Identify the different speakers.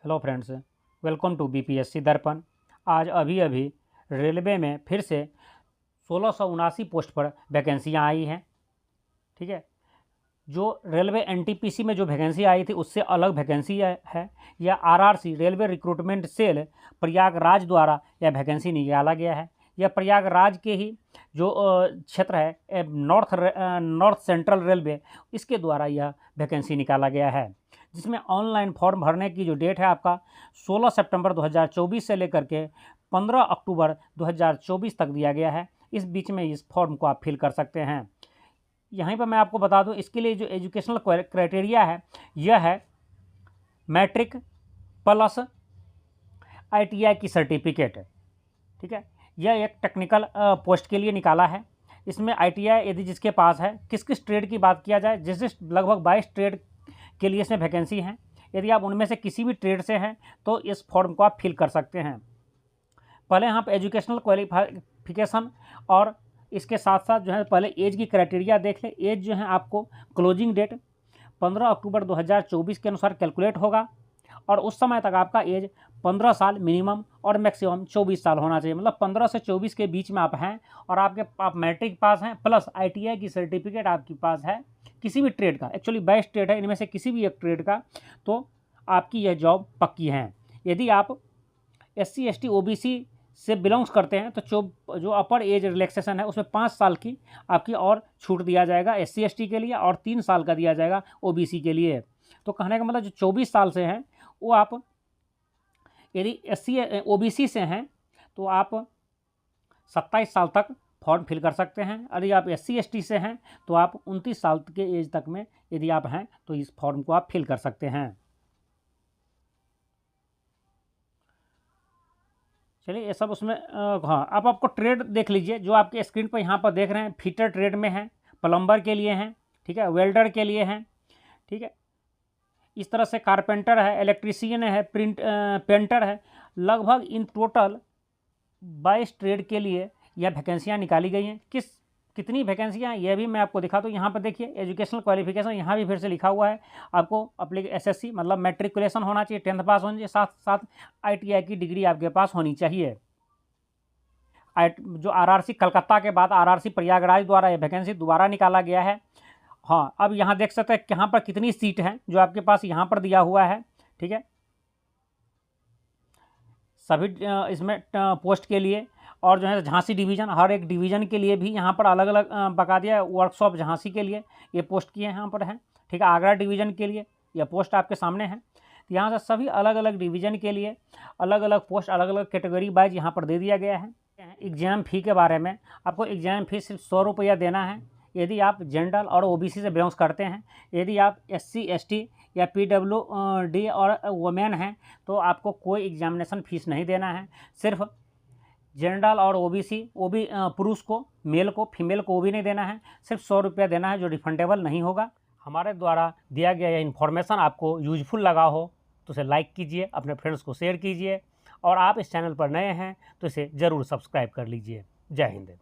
Speaker 1: Hello friends, welcome to BPSC Darpan. आज अभी अभी रेलवे में फिर से 1679 पोस्ट पर वैकेंसियाँ आई हैं। ठीक है, जो रेलवे एनटीपीसी में जो वैकेंसी आई थी उससे अलग वैकेंसी है। यह RRC railway recruitment cell Prayagraj द्वारा यह वैकेंसी निकाला गया है। यह प्रयागराज के ही जो क्षेत्र है नॉर्थ सेंट्रल रेलवे, इसके द्वारा यह वैकेंसी निकाला गया है, जिसमें ऑनलाइन फॉर्म भरने की जो डेट है आपका 16 सितंबर 2024 से लेकर के 15 अक्टूबर 2024 तक दिया गया है। इस बीच में इस फॉर्म को आप फिल कर सकते हैं। यहीं पर मैं आपको बता दूं, इसके लिए जो एजुकेशनल क्राइटेरिया है यह है मैट्रिक प्लस आईटीआई की सर्टिफिकेट है। ठीक है, यह एक टेक्निकल पोस्ट के लिए निकाला है। इसमें आईटीआई यदि जिसके पास है, किस किस ट्रेड की बात किया जाए, जिस लगभग 22 ट्रेड के लिए इसमें वैकेंसी हैं। यदि आप उनमें से किसी भी ट्रेड से हैं तो इस फॉर्म को आप फिल कर सकते हैं। पहले यहाँ पर एजुकेशनल क्वालिफिकेशन और इसके साथ साथ जो है पहले एज की क्राइटेरिया देख लें। एज जो है आपको क्लोजिंग डेट 15 अक्टूबर 2024 के अनुसार कैलकुलेट होगा और उस समय तक आपका एज 15 साल मिनिमम और मैक्सिमम 24 साल होना चाहिए। मतलब 15 से 24 के बीच में आप हैं और आप मैट्रिक पास हैं प्लस आईटीआई की सर्टिफिकेट आपके पास है किसी भी ट्रेड का। एक्चुअली 22 ट्रेड है, इनमें से किसी भी एक ट्रेड का, तो आपकी यह जॉब पक्की है। यदि आप SC ST OBC से बिलोंग्स करते हैं तो जो अपर एज रिलैक्सेशन है उसमें 5 साल की आपकी और छूट दिया जाएगा SC ST के लिए और 3 साल का दिया जाएगा OBC के लिए। तो कहने का मतलब जो 24 साल से हैं वो आप यदि SC OBC से हैं तो आप 27 साल तक फॉर्म फिल कर सकते हैं। यदि आप SC ST से हैं तो आप 29 साल के एज तक में यदि आप हैं तो इस फॉर्म को आप फिल कर सकते हैं। चलिए ये सब उसमें हाँ, अब आपको ट्रेड देख लीजिए जो आपके स्क्रीन पर यहाँ पर देख रहे हैं। फीटर ट्रेड में है, प्लम्बर के लिए हैं, ठीक है, वेल्डर के लिए हैं, ठीक है, इस तरह से कारपेंटर है, इलेक्ट्रीशियन है, पेंटर है। लगभग इन टोटल 22 ट्रेड के लिए यह वैकेंसियाँ निकाली गई हैं। कितनी वैकेंसियाँ यह भी मैं आपको दिखा दूँ। यहाँ पर देखिए एजुकेशनल क्वालिफिकेशन यहाँ भी फिर से लिखा हुआ है। आपको SSC मतलब मैट्रिकुलेशन होना चाहिए, 10th पास होना चाहिए, साथ साथ ITI की डिग्री आपके पास होनी चाहिए। जो RRC कलकत्ता के बाद RRC प्रयागराज द्वारा यह वैकेंसी दोबारा निकाला गया है। हाँ, अब यहाँ देख सकते हैं यहाँ पर कितनी सीट हैं जो आपके पास यहाँ पर दिया हुआ है। ठीक है, सभी इसमें पोस्ट के लिए और जो है झांसी डिवीज़न, हर एक डिवीज़न के लिए भी यहाँ पर अलग अलग बता दिया है। वर्कशॉप झांसी के लिए ये पोस्ट किए यहाँ पर हैं। ठीक है, आगरा डिवीज़न के लिए यह पोस्ट आपके सामने है। तो यहाँ से सभी अलग अलग डिवीज़न के लिए अलग अलग पोस्ट, अलग अलग कैटेगरी वाइज यहाँ पर दे दिया गया है। एग्ज़ाम फ़ी के बारे में, आपको एग्ज़ाम फ़ी सिर्फ 100 रुपया देना है यदि आप जनरल और OBC से बिलोंग्स करते हैं। यदि आप SC ST या PWD और वुमेन हैं तो आपको कोई एग्जामिनेशन फ़ीस नहीं देना है। सिर्फ जनरल और OBC, वो भी पुरुष को, मेल को, फीमेल को वो भी नहीं देना है। सिर्फ 100 रुपया देना है जो रिफंडेबल नहीं होगा। हमारे द्वारा दिया गया यह इन्फॉर्मेशन आपको यूजफुल लगा हो तो इसे लाइक कीजिए, अपने फ्रेंड्स को शेयर कीजिए और आप इस चैनल पर नए हैं तो इसे ज़रूर सब्सक्राइब कर लीजिए। जय हिंद।